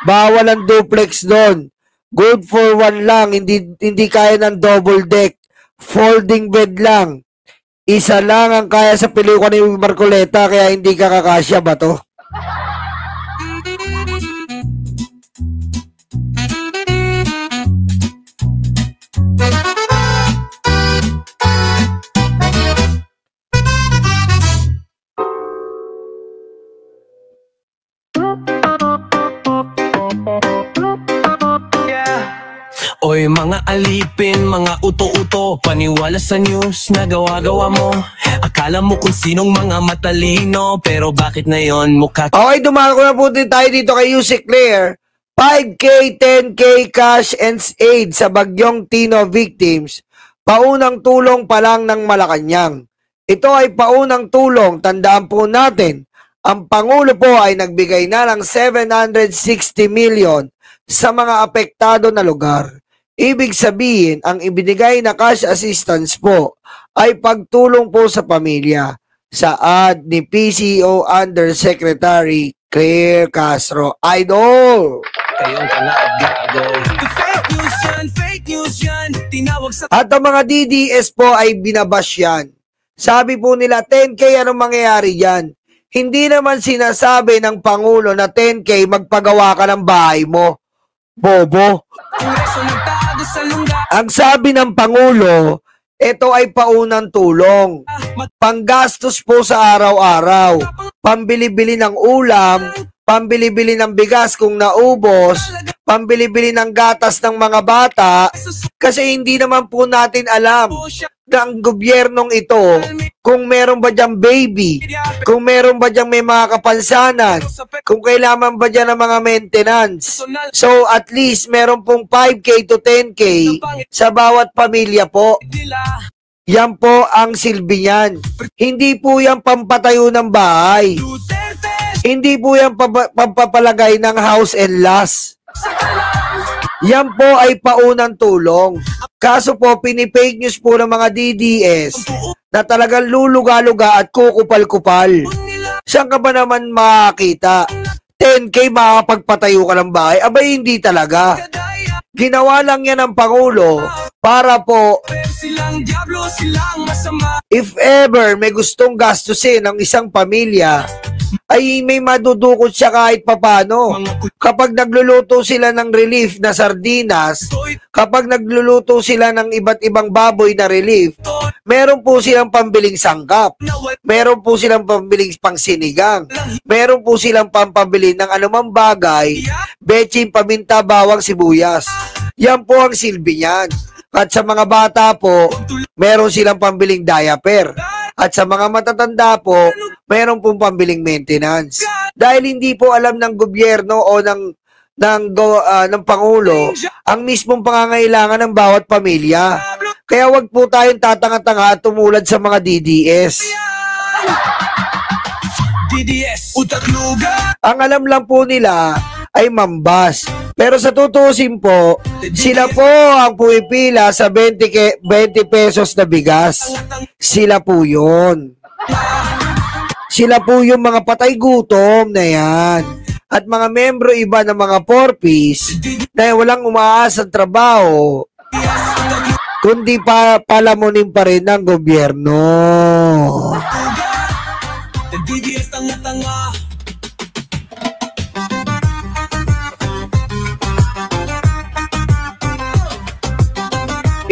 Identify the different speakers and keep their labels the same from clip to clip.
Speaker 1: Bawal ang duplex doon. Good for one lang, hindi kaya ng double deck. Folding bed lang. Isa lang ang kaya sa pelikula ni Marcoleta, kaya hindi ka kakasya ba to?
Speaker 2: Oy mga alipin, mga uto-uto, paniwala sa news na gawa-gawa mo. Akala mo kung sinong mga matalino, pero bakit na yon mukha...
Speaker 1: Okay, dumako na po din tayo dito kay Yusek Claire. 5K, 10K cash and aid sa Bagyong Tino victims. Paunang tulong pa lang ng Malacanang. Ito ay paunang tulong, tandaan po natin. Ang Pangulo po ay nagbigay na ng 760 million sa mga apektado na lugar. Ibig sabihin, ang ibinigay na cash assistance po ay pagtulong po sa pamilya. Saad ni PCO Undersecretary Claire Castro. Idol!
Speaker 2: Kayong kanaagago. Fake news yan, tinawag sa...
Speaker 1: At ang mga DDS po ay binabash yan. Sabi po nila, 10K anong mangyayari yan? Hindi naman sinasabi ng Pangulo na 10K magpagawa ka ng bahay mo. Bobo. Ang sabi ng Pangulo, ito ay paunang tulong. Panggastos po sa araw-araw. Pambili-bili ng ulam, pambili-bili ng bigas kung naubos, pambili-bili ng gatas ng mga bata, kasi hindi naman po natin alam na ang gobyernong ito, kung meron ba diyang baby, kung meron ba diyang may mga kapansanan, kung kailangan ba dyan ng mga maintenance. So at least meron pong 5K to 10K sa bawat pamilya po. Yan po ang silbi niyan. Hindi po yan pampatayo ng bahay. Hindi po yan pampapalagay ng house and loss. Yan po ay paunang tulong. Kaso po, pinipake news po ng mga DDS na talagang luluga-luga at kukupal-kupal. Saan ka ba naman makakita? 10K makakapagpatayo ka ng bahay? Abay, hindi talaga. Ginawa lang yan ng Pangulo para po, if ever may gustong gastusin ng isang pamilya, ay may madudukot siya kahit papano. Kapag nagluluto sila ng relief na sardinas, kapag nagluluto sila ng iba't ibang baboy na relief, meron po silang pambiling sangkap, meron po silang pambiling pangsinigang, meron po silang pampabili ng anumang bagay, betchin, paminta, bawang, sibuyas. Yan po ang silbi niyan. At sa mga bata po, meron silang pambiling diaper. At sa mga matatanda po, meron pong pambiling maintenance. Dahil hindi po alam ng gobyerno o ng Pangulo ang mismong pangangailangan ng bawat pamilya. Kaya wag po tayong tatanga-tanga at tumulad sa mga DDS. Ang alam lang po nila ay mambas. Pero sa tutusin po, sila po ang pumipila sa 20 pesos na bigas. Sila po yun. Sila po yung mga patay gutom na yan. At mga membro iba ng mga 4-piece na walang umaasang trabaho, kundi palamunin pa rin ng gobyerno.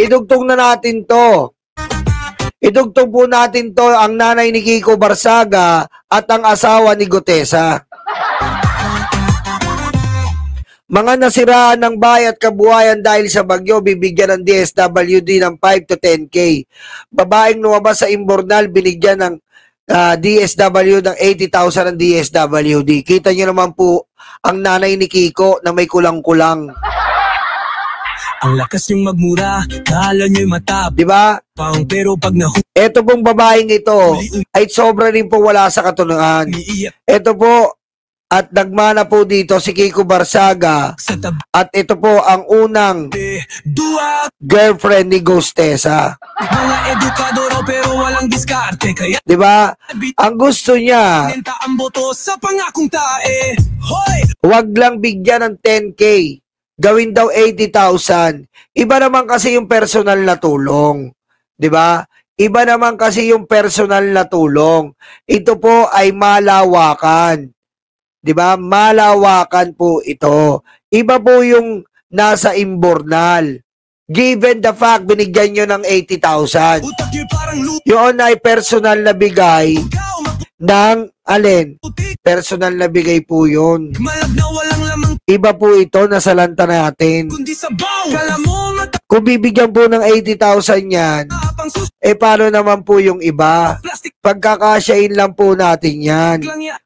Speaker 1: Idugtong na natin to. Idugtong po natin to ang nanay ni Kiko Barsaga at ang asawa ni Gutesa. Mga nasiraan ng bahay at kabuhayan dahil sa bagyo, bibigyan ng DSWD ng 5 to 10K. Babaeng lumabas sa Imbornal, binigyan ng DSW ng 80,000 ng DSWD. Kita nyo naman po ang nanay ni Kiko na may kulang-kulang.
Speaker 2: Ang lakas yung magmura, kala nyo'y matap.
Speaker 1: Diba?
Speaker 2: Pero pag
Speaker 1: eto pong babaeng ito ay sobra rin po wala sa katunuan. Eto po, at nagmana po dito si Kiko Barsaga. At ito po ang unang girlfriend ni Gustesa.
Speaker 2: Mga edukado raw pero walang diskarte. Kaya
Speaker 1: diba? Ang gusto niya,
Speaker 2: ang boto sa pangakong tae.
Speaker 1: Huwag lang bigyan ng 10K. Gawin daw 80,000. Iba naman kasi yung personal na tulong. 'Di ba? Iba naman kasi yung personal na tulong. Ito po ay malawakan. 'Di ba? Malawakan po ito. Iba po yung nasa imbornal. Given the fact, binigyan nyo ng 80,000. Yun ay personal na bigay ng alin? Personal na bigay po yun. Iba po ito, nasalanta natin. Kung bibigyan po ng 80,000 yan, paano naman po yung iba? Pagkakasyain lang po natin yan.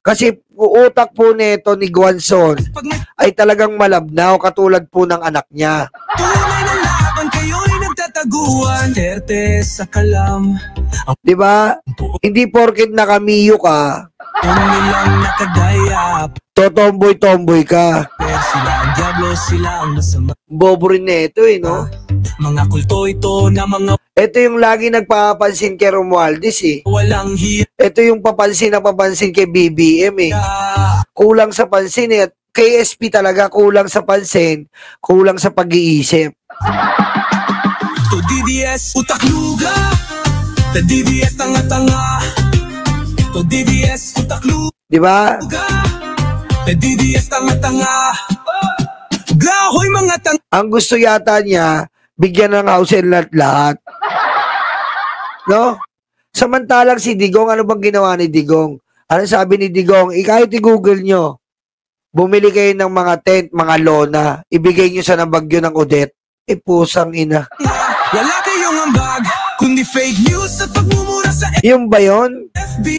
Speaker 1: Kasi utak po nito ni Guanzon ay talagang malabnaw katulad po ng anak niya. Diba? Hindi porket nakamiyo ka, totomboy-tomboy ka. Bobo rin na ito no?
Speaker 2: Mga kulto ito na mga
Speaker 1: Ito yung lagi nagpapansin kay Romualdez
Speaker 2: walang hiya.
Speaker 1: Ito yung papansin kay BBM Kulang sa pansin At kay SP talaga kulang sa pansin, kulang sa pag-iisip.
Speaker 2: To DDS, utak luga. To DDS, tanga-tanga. To DDS, utak luga.
Speaker 1: Diba?
Speaker 2: To DDS, tanga-tanga. Glahoy mga tanga.
Speaker 1: Ang gusto yata niya, bigyan ng house and lot lahat. No? Samantalang si Digong, ano bang ginawa ni Digong? Ano sabi ni Digong? Kahit i-google nyo, bumili kayo ng mga tent, mga lona, ibigay nyo sa nabagyo ng Odette. Pusang ina.
Speaker 2: Wala kayong ambag, kundi fake news at pagmumura sa
Speaker 1: Yung ba yun?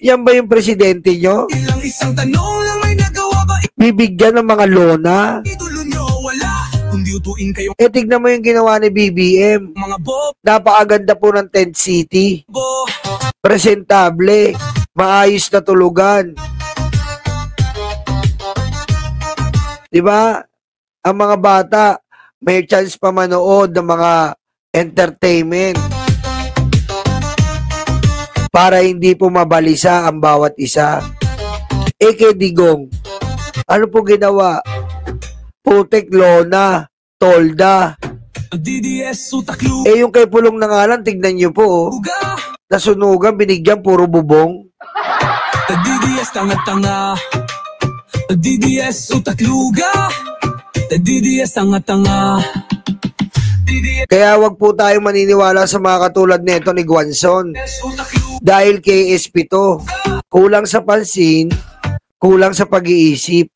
Speaker 1: Yan ba yung presidente nyo?
Speaker 2: ilang isang tanong lang may nagawa ba?
Speaker 1: Bibigyan ng mga lona?
Speaker 2: Itulo nyo wala, kundi utuin kayong
Speaker 1: Tignan mo yung ginawa ni BBM.
Speaker 2: mga bobo.
Speaker 1: Napakaganda po ng tent city. Presentable. Maayos na tulugan. Diba? Ang mga bata, may chance pa manood ng mga entertainment para hindi po mabalisa ang bawat isa. Kay Digong, ano po ginawa? Putek, lona, tolda.
Speaker 2: DDS, utak luga.
Speaker 1: Yung kay Pulong na nga lang, tignan nyo po. Nasunugan, binigyan, puro bubong.
Speaker 2: DDS, tanga-tanga. DDS, utak luga. DDS, tanga-tanga.
Speaker 1: Kaya wag po tayo maniniwala sa mga katulad nito ni Guanzon. Dahil kay SP to. Kulang sa pansin, kulang sa pag-iisip.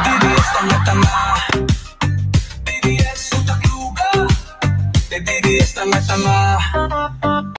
Speaker 2: DDS, tanga-tanga. DDS, utak luga. DDS, tanga-tanga.